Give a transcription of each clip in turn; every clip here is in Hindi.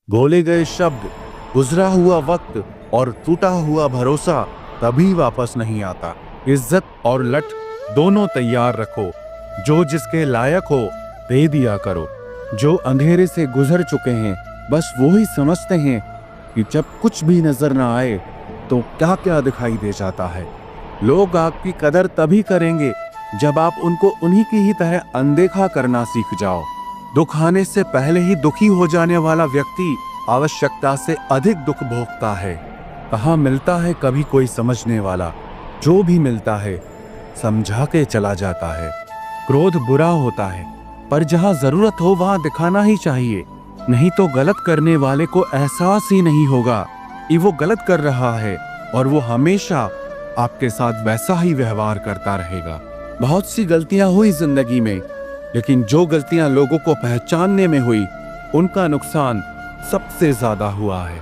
बोले गए शब्द, गुजरा हुआ वक्त और टूटा हुआ भरोसा कभी वापस नहीं आता। इज्जत और लठ दोनों तैयार रखो। जो जिसके लायक हो दे दिया करो। जो अंधेरे से गुजर चुके हैं बस वो ही समझते हैं कि जब कुछ भी नजर ना आए तो क्या क्या दिखाई दे जाता है। लोग आपकी कदर तभी करेंगे जब आप उनको उन्हीं की ही तरह अनदेखा करना सीख जाओ। दुख आने से पहले ही दुखी हो जाने वाला व्यक्ति आवश्यकता से अधिक दुख भोगता है। कहाँ मिलता है कभी कोई समझने वाला, जो भी मिलता है समझा के चला जाता है। क्रोध बुरा होता है पर जहाँ जरूरत हो वहाँ दिखाना ही चाहिए, नहीं तो गलत करने वाले को एहसास ही नहीं होगा कि वो गलत कर रहा है और वो हमेशा आपके साथ वैसा ही व्यवहार करता रहेगा। बहुत सी गलतियां हुई जिंदगी में, लेकिन जो गलतियां लोगों को पहचानने में हुई उनका नुकसान सबसे ज्यादा हुआ है।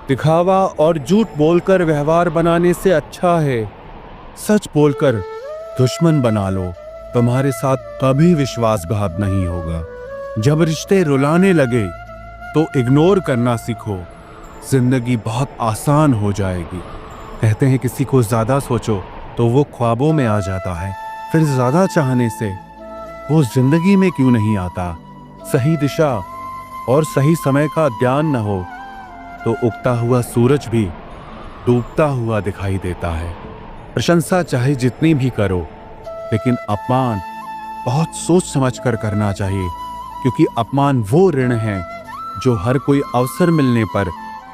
दिखावा और झूठ बोलकर व्यवहार बनाने से अच्छा है सच बोलकर दुश्मन बना लो। तुम्हारे साथ कभी विश्वासघात नहीं होगा। जब रिश्ते रुलाने लगे तो इग्नोर करना सीखो, जिंदगी बहुत आसान हो जाएगी। कहते हैं किसी को ज्यादा सोचो तो वो ख्वाबों में आ जाता है, फिर ज्यादा चाहने से वो जिंदगी में क्यों नहीं आता। सही दिशा और सही समय का ध्यान न हो तो उगता हुआ सूरज भी डूबता हुआ दिखाई देता है। प्रशंसा चाहे जितनी भी करो, लेकिन अपमान बहुत सोच समझकर करना चाहिए, क्योंकि अपमान वो ऋण है जो हर कोई अवसर मिलने पर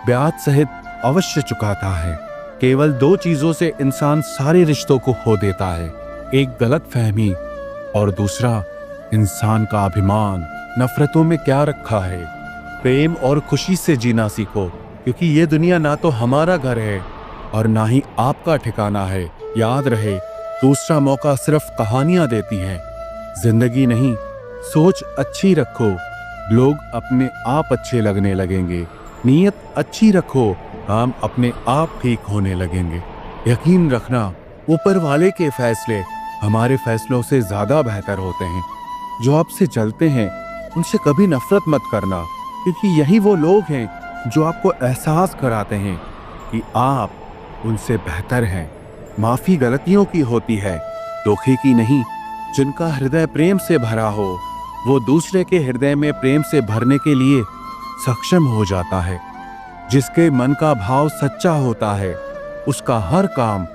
ब्याज सहित अवश्य चुकाता है। केवल दो चीजों से इंसान सारे रिश्तों को खो देता है, एक गलतफहमी और दूसरा इंसान का अभिमान। नफरतों में क्या रखा है, प्रेम और खुशी से जीना सीखो, क्योंकि ये दुनिया ना तो हमारा घर है और ना ही आपका ठिकाना है। याद रहे, दूसरा मौका सिर्फ कहानियां देती है, जिंदगी नहीं। सोच अच्छी रखो, लोग अपने आप अच्छे लगने लगेंगे। नीयत अच्छी रखो, काम अपने आप ठीक होने लगेंगे। यकीन रखना, ऊपर वाले के फैसले हमारे फैसलों से ज्यादा बेहतर होते हैं। जो आपसे जलते हैं उनसे कभी नफरत मत करना, क्योंकि यही वो लोग हैं जो आपको एहसास कराते हैं कि आप उनसे बेहतर हैं। माफी गलतियों की होती है, धोखे की नहीं। जिनका हृदय प्रेम से भरा हो वो दूसरे के हृदय में प्रेम से भरने के लिए सक्षम हो जाता है। जिसके मन का भाव सच्चा होता है उसका हर काम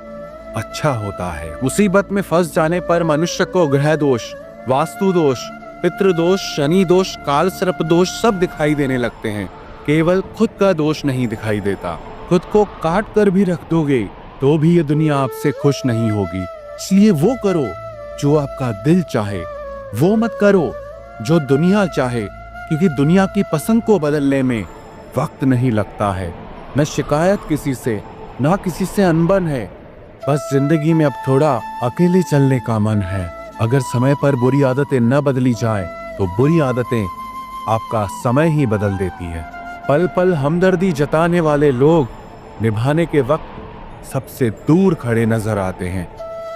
अच्छा होता है। मुसीबत में फंस जाने पर मनुष्य को ग्रह दोष, वास्तु दोष, पितृदोष, शनि दोष, काल सर्प दोष सब दिखाई देने लगते हैं। केवल खुद का दोष नहीं दिखाई देता। खुद को काट कर भी रख दोगे तो भी ये दुनिया आपसे खुश नहीं होगी। इसलिए वो करो जो आपका दिल चाहे, वो मत करो जो दुनिया चाहे, क्योंकि दुनिया की पसंद को बदलने में वक्त नहीं लगता है। न शिकायत किसी से, ना किसी से अनबन है, बस जिंदगी में अब थोड़ा अकेले चलने का मन है। अगर समय पर बुरी आदतें न बदली जाए तो बुरी आदतें आपका समय ही बदल देती है। पल पल हमदर्दी जताने वाले लोग निभाने के वक्त सबसे दूर खड़े नजर आते हैं।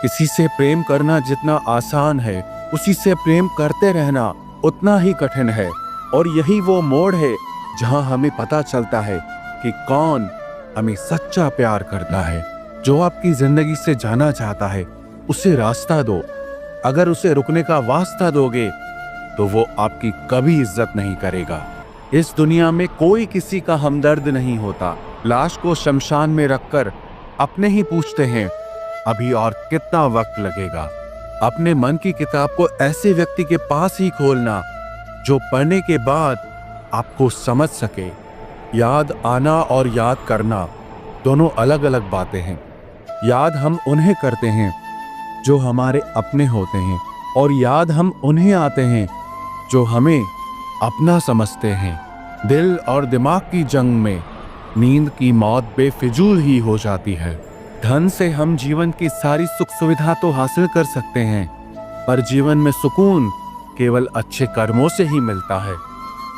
किसी से प्रेम करना जितना आसान है, उसी से प्रेम करते रहना उतना ही कठिन है। और यही वो मोड़ है जहां हमें पता चलता है कि कौन हमें सच्चा प्यार करता है। जो आपकी जिंदगी से जाना चाहता है उसे रास्ता दो। अगर उसे रुकने का वास्ता दोगे तो वो आपकी कभी इज्जत नहीं करेगा। इस दुनिया में कोई किसी का हमदर्द नहीं होता। लाश को शमशान में रखकर अपने ही पूछते हैं अभी और कितना वक्त लगेगा। अपने मन की किताब को ऐसे व्यक्ति के पास ही खोलना जो पढ़ने के बाद आपको समझ सके। याद आना और याद करना दोनों अलग अलग बातें हैं। याद हम उन्हें करते हैं जो हमारे अपने होते हैं, और याद हम उन्हें आते हैं जो हमें अपना समझते हैं। दिल और दिमाग की जंग में नींद की मौत बेफिजूल ही हो जाती है। धन से हम जीवन की सारी सुख सुविधा तो हासिल कर सकते हैं, पर जीवन में सुकून केवल अच्छे कर्मों से ही मिलता है।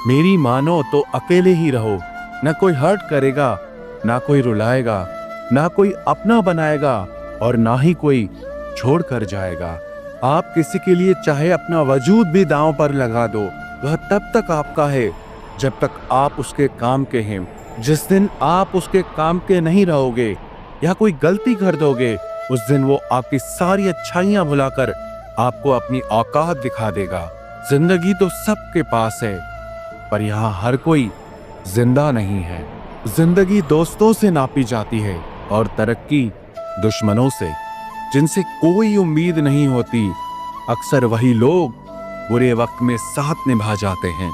मेरी मानो तो अकेले ही रहो, न कोई हर्ट करेगा, ना कोई रुलाएगा, ना कोई अपना बनाएगा और ना ही कोई छोड़ कर जाएगा। आप किसी के लिए चाहे अपना वजूद भी दांव पर लगा दो, वह तब तक आपका है जब तक आप उसके काम के हैं। जिस दिन आप उसके काम के नहीं रहोगे या कोई गलती कर दोगे, उस दिन वो आपकी सारी अच्छाइयां भुलाकर आपको अपनी औकात दिखा देगा। जिंदगी तो सबके पास है, पर यहाँ हर कोई जिंदा नहीं है। जिंदगी दोस्तों से नापी जाती है और तरक्की दुश्मनों से, जिनसे कोई उम्मीद नहीं होती। अक्सर वही लोग बुरे वक्त में साथ निभा जाते हैं।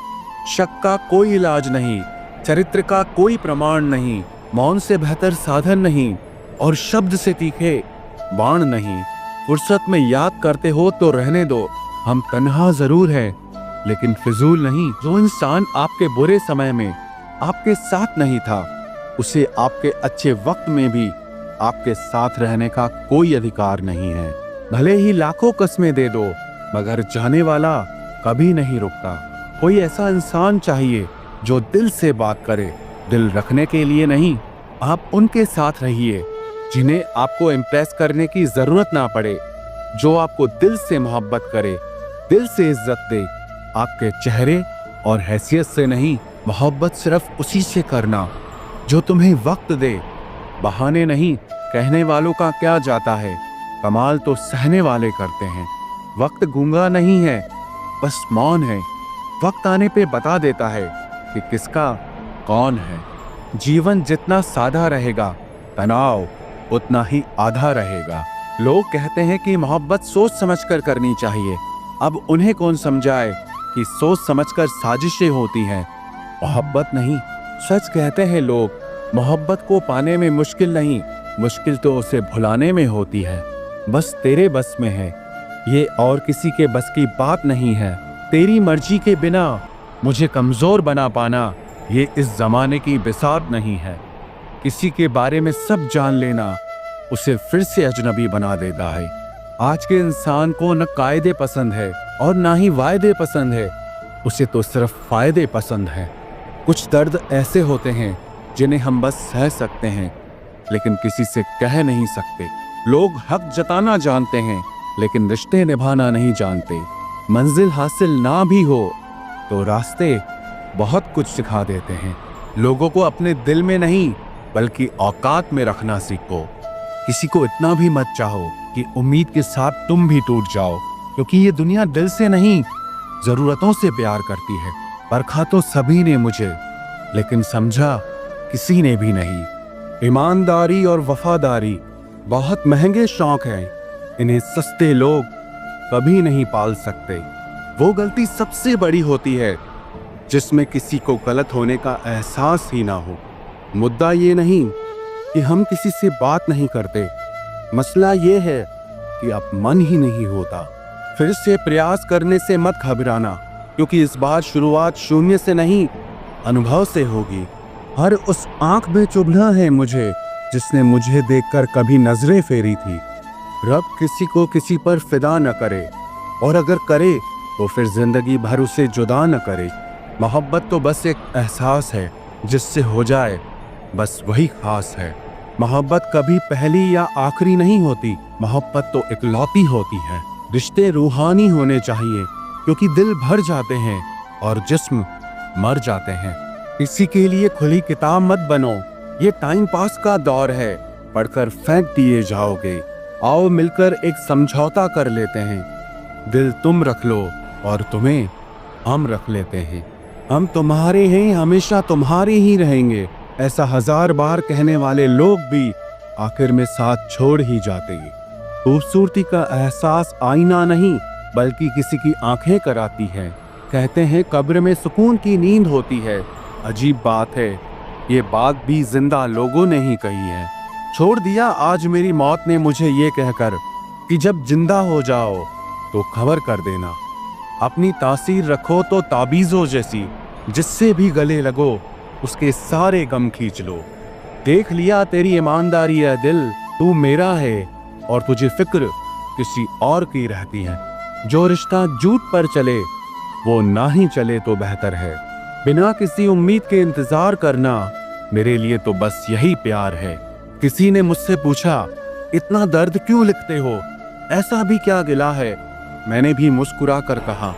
शक का कोई इलाज नहीं, चरित्र का कोई प्रमाण नहीं, मौन से बेहतर साधन नहीं और शब्द से तीखे बाण नहीं। फुर्सत में याद करते हो तो रहने दो, हम तन्हा जरूर हैं लेकिन फिजूल नहीं। जो इंसान आपके बुरे समय में आपके साथ नहीं था, उसे आपके अच्छे वक्त में भी आपके साथ रहने का कोई अधिकार नहीं है। भले ही लाखों कस्में दे दो, मगर जाने वाला कभी नहीं रुकता। कोई ऐसा इंसान चाहिए जो दिल से बात करे, दिल रखने के लिए नहीं। आप उनके साथ रहिए जिन्हें आपको इम्प्रेस करने की जरूरत ना पड़े, जो आपको दिल से मोहब्बत करे, दिल से इज्जत दे। आपके चेहरे और हैसियत से नहीं, मोहब्बत सिर्फ उसी से करना जो तुम्हें वक्त दे। बहाने नहीं, कहने वालों का क्या जाता है, कमाल तो सहने वाले करते हैं। वक्त गूंगा नहीं है, बस मौन है। वक्त आने पे बता देता है कि किसका कौन है। जीवन जितना सादा रहेगा, तनाव उतना ही आधा रहेगा। लोग कहते हैं कि मोहब्बत सोच समझकर करनी चाहिए। अब उन्हें कौन समझाए कि सोच समझकर साजिशें होती हैं, मोहब्बत नहीं। सच कहते हैं लोग, मोहब्बत को पाने में मुश्किल नहीं, मुश्किल तो उसे भुलाने में होती है। बस तेरे बस में है, ये और किसी के बस की बात नहीं है। तेरी मर्जी के बिना मुझे कमजोर बना पाना, ये इस जमाने की बिसात नहीं है। किसी के बारे में सब जान लेना उसे फिर से अजनबी बना देता है। आज के इंसान को न कायदे पसंद है और ना ही वायदे पसंद है, उसे तो सिर्फ फायदे पसंद है। कुछ दर्द ऐसे होते हैं जिन्हें हम बस सह सकते हैं, लेकिन किसी से कह नहीं सकते। लोग हक जताना जानते हैं, लेकिन रिश्ते निभाना नहीं जानते। मंजिल हासिल ना भी हो तो रास्ते बहुत कुछ सिखा देते हैं। लोगों को अपने दिल में नहीं, बल्कि औकात में रखना सीखो। किसी को इतना भी मत चाहो कि उम्मीद के साथ तुम भी टूट जाओ, क्योंकि ये दुनिया दिल से नहीं, जरूरतों से प्यार करती है। परखा तो सभी ने मुझे, लेकिन समझा किसी ने भी नहीं। ईमानदारी और वफादारी बहुत महंगे शौक हैं, इन्हें सस्ते लोग कभी नहीं पाल सकते। वो गलती सबसे बड़ी होती है जिसमें किसी को गलत होने का एहसास ही ना हो। मुद्दा ये नहीं कि हम किसी से बात नहीं करते, मसला ये है कि अब मन ही नहीं होता। फिर से प्रयास करने से मत घबराना, क्योंकि इस बार शुरुआत शून्य से नहीं, अनुभव से होगी। हर उस आंख में चुभना है मुझे जिसने मुझे देखकर कभी नजरें फेरी थी। रब किसी को किसी पर फिदा न करे, और अगर करे तो फिर जिंदगी भर उसे जुदा न करे। मोहब्बत तो बस एक एहसास है, जिससे हो जाए बस वही खास है। मोहब्बत कभी पहली या आखिरी नहीं होती, मोहब्बत तो इकलौती होती है। रिश्ते रूहानी होने चाहिए, क्योंकि दिल भर जाते हैं और जिस्म मर जाते हैं। किसी के लिए खुली किताब मत बनो, ये टाइम पास का दौर है, पढ़कर फेंक दिए जाओगे। आओ मिलकर एक समझौता कर लेते हैं, दिल तुम रख लो और तुम्हें हम रख लेते हैं। हम तुम्हारे हैं, हमेशा तुम्हारे ही रहेंगे, ऐसा 1000 बार कहने वाले लोग भी आखिर में साथ छोड़ ही जाते हैं। खूबसूरती का एहसास आईना नहीं, बल्कि किसी की आंखें कराती है। कहते हैं कब्र में सुकून की नींद होती है। अजीब बात है, ये बात भी जिंदा लोगों ने ही कही है। छोड़ दिया आज मेरी मौत ने मुझे ये कहकर कि जब जिंदा हो जाओ तो खबर कर देना। अपनी तासीर रखो तो ताबीज़ों जैसी, जिससे भी गले लगो उसके सारे गम खींच लो। देख लिया तेरी ईमानदारी है दिल, तू मेरा है और तुझे फिक्र किसी और की रहती है। जो रिश्ता झूठ पर चले वो ना ही चले तो बेहतर है। बिना किसी उम्मीद के इंतजार करना मेरे लिए तो बस यही प्यार है। किसी ने मुझसे पूछा इतना दर्द क्यों लिखते हो, ऐसा भी क्या गिला है। मैंने भी मुस्कुरा कर कहा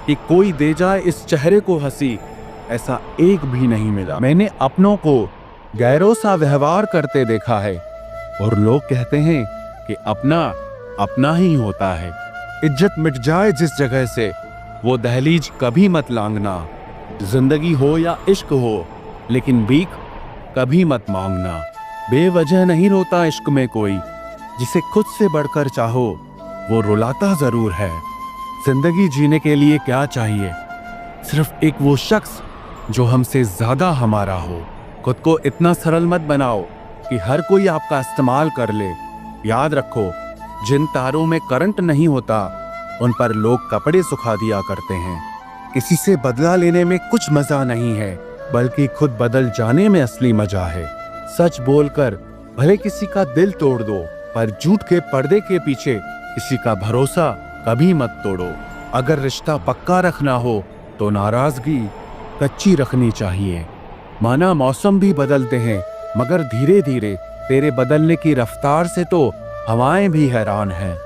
कि कोई दे जाए इस चेहरे को हंसी, ऐसा एक भी नहीं मिला। मैंने अपनों को गैरों सा व्यवहार करते देखा है और लोग कहते हैं कि अपना अपना ही होता है। इज्जत मिट जाए जिस जगह से, वो दहलीज कभी मत लांघना। जिंदगी हो या इश्क हो, लेकिन भीख कभी मत मांगना। बेवजह नहीं रोता इश्क में कोई, जिसे खुद से बढ़कर चाहो वो रुलाता जरूर है। जिंदगी जीने के लिए क्या चाहिए? सिर्फ एक वो शख्स जो हमसे ज्यादा हमारा हो। खुद को इतना सरल मत बनाओ कि हर कोई आपका इस्तेमाल कर ले। याद रखो, जिन तारों में करंट नहीं होता उन पर लोग कपड़े सुखा दिया करते हैं। किसी से बदला लेने में कुछ मजा नहीं है, बल्कि खुद बदल जाने में असली मजा है। सच बोलकर भले किसी का दिल तोड़ दो, पर झूठ के पर्दे के पीछे किसी का भरोसा कभी मत तोड़ो। अगर रिश्ता पक्का रखना हो तो नाराजगी कच्ची रखनी चाहिए। माना मौसम भी बदलते हैं, मगर धीरे धीरे तेरे बदलने की रफ्तार से तो हवाएं भी हैरान हैं।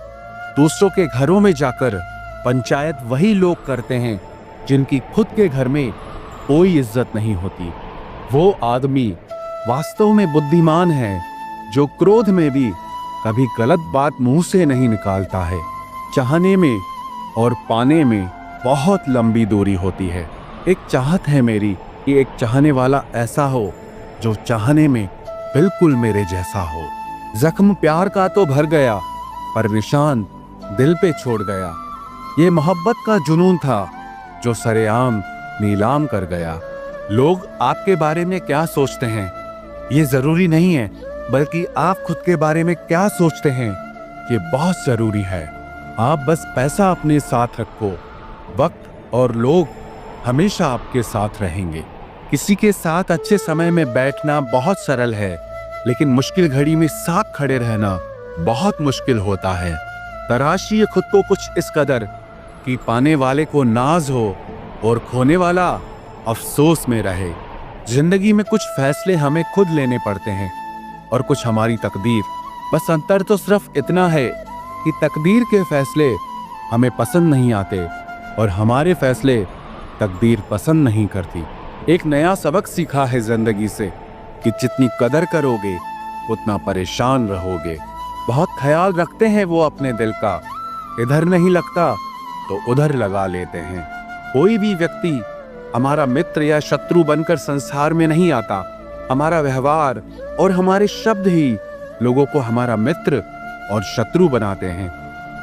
दूसरों के घरों में जाकर पंचायत वही लोग करते हैं जिनकी खुद के घर में कोई इज्जत नहीं होती। वो आदमी वास्तव में बुद्धिमान है जो क्रोध में भी कभी गलत बात मुंह से नहीं निकालता है। चाहने में और पाने में बहुत लंबी दूरी होती है। एक चाहत है मेरी कि एक चाहने वाला ऐसा हो जो चाहने में बिल्कुल मेरे जैसा हो। जख्म प्यार का तो भर गया, पर निशान दिल पे छोड़ गया। ये मोहब्बत का जुनून था जो सरेआम नीलाम कर गया। लोग आपके बारे में क्या सोचते हैं ये जरूरी नहीं है, बल्कि आप खुद के बारे में क्या सोचते हैं ये बहुत जरूरी है। आप बस पैसा अपने साथ रखो, वक्त और लोग हमेशा आपके साथ रहेंगे। किसी के साथ अच्छे समय में बैठना बहुत सरल है, लेकिन मुश्किल घड़ी में साथ खड़े रहना बहुत मुश्किल होता है। तराशिए खुद को कुछ इस कदर कि पाने वाले को नाज हो और खोने वाला अफसोस में रहे। जिंदगी में कुछ फैसले हमें खुद लेने पड़ते हैं और कुछ हमारी तकदीर। बस अंतर तो सिर्फ इतना है कि तकदीर के फैसले हमें पसंद नहीं आते और हमारे फैसले तकदीर पसंद नहीं करती। एक नया सबक सीखा है जिंदगी से कि जितनी कदर करोगे उतना परेशान रहोगे। बहुत ख्याल रखते हैं वो अपने दिल का, इधर नहीं लगता तो उधर लगा लेते हैं। कोई भी व्यक्ति हमारा मित्र या शत्रु बनकर संसार में नहीं आता। हमारा व्यवहार और हमारे शब्द ही लोगों को हमारा मित्र और शत्रु बनाते हैं।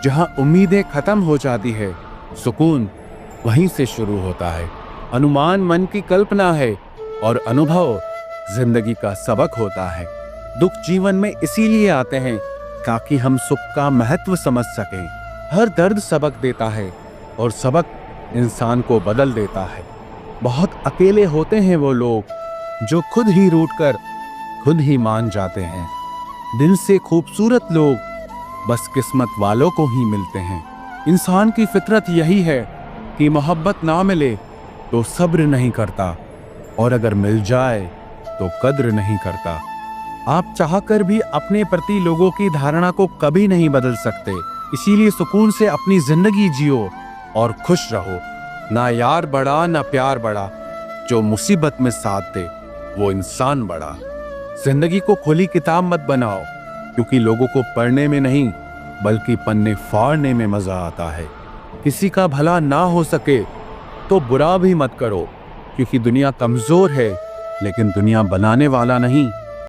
जहां उम्मीदें खत्म हो जाती है, सुकून वहीं से शुरू होता है। अनुमान मन की कल्पना है और अनुभव जिंदगी का सबक होता है। दुख जीवन में इसीलिए आते हैं ताकि हम सुख का महत्व समझ सकें। हर दर्द सबक देता है और सबक इंसान को बदल देता है। बहुत अकेले होते हैं वो लोग जो खुद ही रूठकर खुद ही मान जाते हैं। दिल से खूबसूरत लोग बस किस्मत वालों को ही मिलते हैं। इंसान की फितरत यही है कि मोहब्बत ना मिले तो सब्र नहीं करता, और अगर मिल जाए तो कद्र नहीं करता। आप चाहकर भी अपने प्रति लोगों की धारणा को कभी नहीं बदल सकते। इसीलिए सुकून से अपनी जिंदगी जियो और खुश रहो। ना यार बड़ा ना प्यार बड़ा, जो मुसीबत में साथ दे वो इंसान बड़ा। जिंदगी को खुली किताब मत बनाओ, क्योंकि लोगों को पढ़ने में नहीं बल्कि पन्ने फाड़ने में मजा आता है। किसी का भला ना हो सके तो बुरा भी मत करो, क्योंकि दुनिया कमजोर है लेकिन दुनिया बनाने वाला नहीं।